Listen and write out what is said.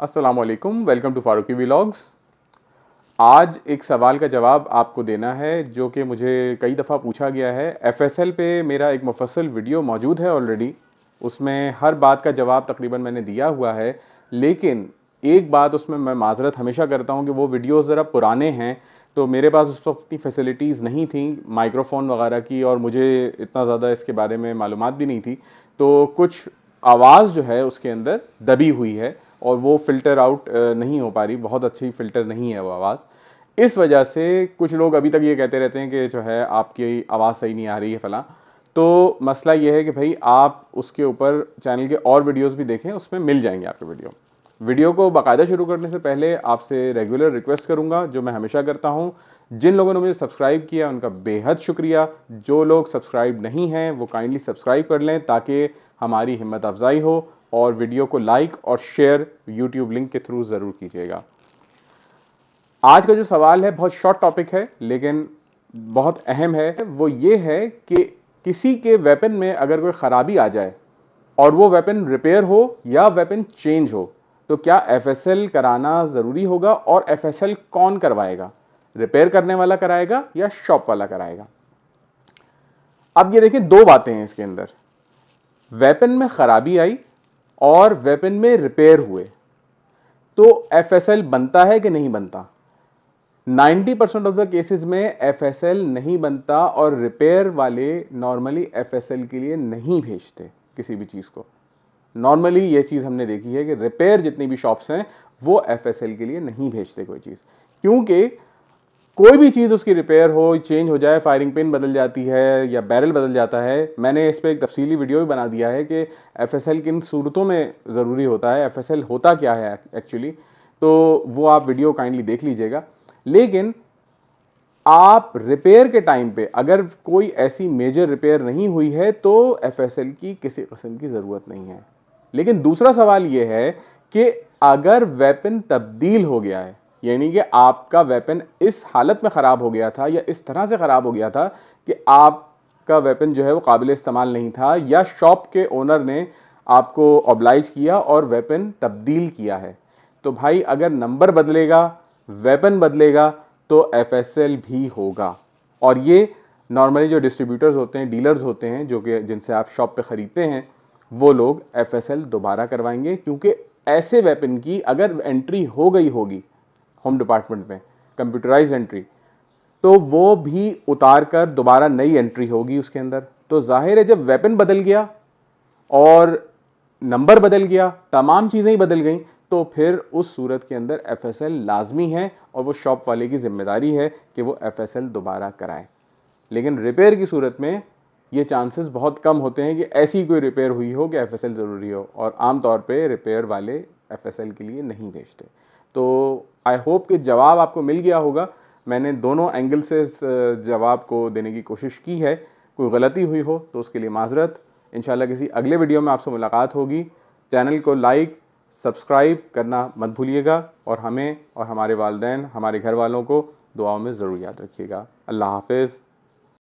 अस्सलामुअलैकुम, welcome to Farooqui vlogs. आज एक सवाल का जवाब आपको देना है जो कि मुझे कई दफ़ा पूछा गया है। एफएसएल पे मेरा एक मुफस्सल वीडियो मौजूद है ऑलरेडी, उसमें हर बात का जवाब तकरीबन मैंने दिया हुआ है। लेकिन एक बात उसमें मैं माजरत हमेशा करता हूँ कि वो वीडियोस ज़रा पुराने हैं, तो मेरे पास उस वक्त इतनी फैसिलिटीज़ नहीं थी माइक्रोफोन वगैरह की, और मुझे इतना ज़्यादा इसके बारे में मालूमात भी नहीं थी। तो कुछ आवाज़ जो है उसके अंदर दबी हुई है और वो फ़िल्टर आउट नहीं हो पा रही, बहुत अच्छी फ़िल्टर नहीं है वो आवाज़। इस वजह से कुछ लोग अभी तक ये कहते रहते हैं कि जो है आपकी आवाज़ सही नहीं आ रही है फलां। तो मसला ये है कि भाई आप उसके ऊपर चैनल के और वीडियोस भी देखें, उसमें मिल जाएंगे आपके वीडियो को बाकायदा शुरू करने से पहले आपसे रेगुलर रिक्वेस्ट करूंगा, जो मैं हमेशा करता हूं। जिन लोगों ने मुझे सब्सक्राइब किया उनका बेहद शुक्रिया। जो लोग सब्सक्राइब नहीं हैं वो काइंडली सब्सक्राइब कर लें ताकि हमारी हिम्मत अफजाई हो, और वीडियो को लाइक और शेयर यूट्यूब लिंक के थ्रू ज़रूर कीजिएगा। आज का जो सवाल है बहुत शॉर्ट टॉपिक है लेकिन बहुत अहम है। वो ये है कि किसी के वेपन में अगर कोई ख़राबी आ जाए और वो वेपन रिपेयर हो या वेपन चेंज हो, तो क्या एफएसएल कराना ज़रूरी होगा, और एफएसएल कौन करवाएगा? रिपेयर करने वाला कराएगा या शॉप वाला कराएगा? अब ये देखिए, दो बातें हैं इसके अंदर। वेपन में खराबी आई और वेपन में रिपेयर हुए तो एफएसएल बनता है कि नहीं बनता? 90% ऑफ द केसेस में एफएसएल नहीं बनता, और रिपेयर वाले नॉर्मली एफएसएल के लिए नहीं भेजते किसी भी चीज को। नॉर्मली ये चीज हमने देखी है कि रिपेयर जितनी भी शॉप्स हैं वो एफएसएल के लिए नहीं भेजते कोई चीज, क्योंकि कोई भी चीज़ उसकी रिपेयर हो, चेंज हो जाए, फायरिंग पिन बदल जाती है या बैरल बदल जाता है। मैंने इस पर एक तफसीली वीडियो भी बना दिया है कि एफएसएल किन सूरतों में ज़रूरी होता है, एफएसएल होता क्या है एक्चुअली। तो वो आप वीडियो काइंडली देख लीजिएगा। लेकिन आप रिपेयर के टाइम पे अगर कोई ऐसी मेजर रिपेयर नहीं हुई है तो एफएसएल की किसी किस्म की ज़रूरत नहीं है। लेकिन दूसरा सवाल यह है कि अगर वेपन तब्दील हो गया है, यानी कि आपका वेपन इस हालत में ख़राब हो गया था या इस तरह से ख़राब हो गया था कि आपका वेपन जो है वो काबिल इस्तेमाल नहीं था, या शॉप के ओनर ने आपको ऑब्लाइज किया और वेपन तब्दील किया है, तो भाई अगर नंबर बदलेगा, वेपन बदलेगा, तो एफएसएल भी होगा। और ये नॉर्मली जो डिस्ट्रीब्यूटर्स होते हैं, डीलर्स होते हैं, जो कि जिनसे आप शॉप पे ख़रीदते हैं, वो लोग एफएसएल दोबारा करवाएंगे, क्योंकि ऐसे वेपन की अगर एंट्री हो गई होगी होम डिपार्टमेंट में, कंप्यूटराइज एंट्री, तो वो भी उतार कर दोबारा नई एंट्री होगी उसके अंदर। तो जाहिर है जब वेपन बदल गया और नंबर बदल गया, तमाम चीज़ें ही बदल गई, तो फिर उस सूरत के अंदर एफएसएल लाजमी है और वो शॉप वाले की जिम्मेदारी है कि वो एफएसएल दोबारा कराए। लेकिन रिपेयर की सूरत में ये चांसेस बहुत कम होते हैं कि ऐसी कोई रिपेयर हुई हो कि एफएसएल ज़रूरी हो, और आमतौर पे रिपेयर वाले एफएसएल के लिए नहीं भेजते। तो आई होप कि जवाब आपको मिल गया होगा। मैंने दोनों एंगल से इस जवाब को देने की कोशिश की है। कोई गलती हुई हो तो उसके लिए माजरत। इंशाल्लाह किसी अगले वीडियो में आपसे मुलाकात होगी। चैनल को लाइक सब्सक्राइब करना मत भूलिएगा, और हमें और हमारे वालिदैन, हमारे घर वालों को दुआओं में ज़रूर याद रखिएगा। अल्लाह हाफिज़।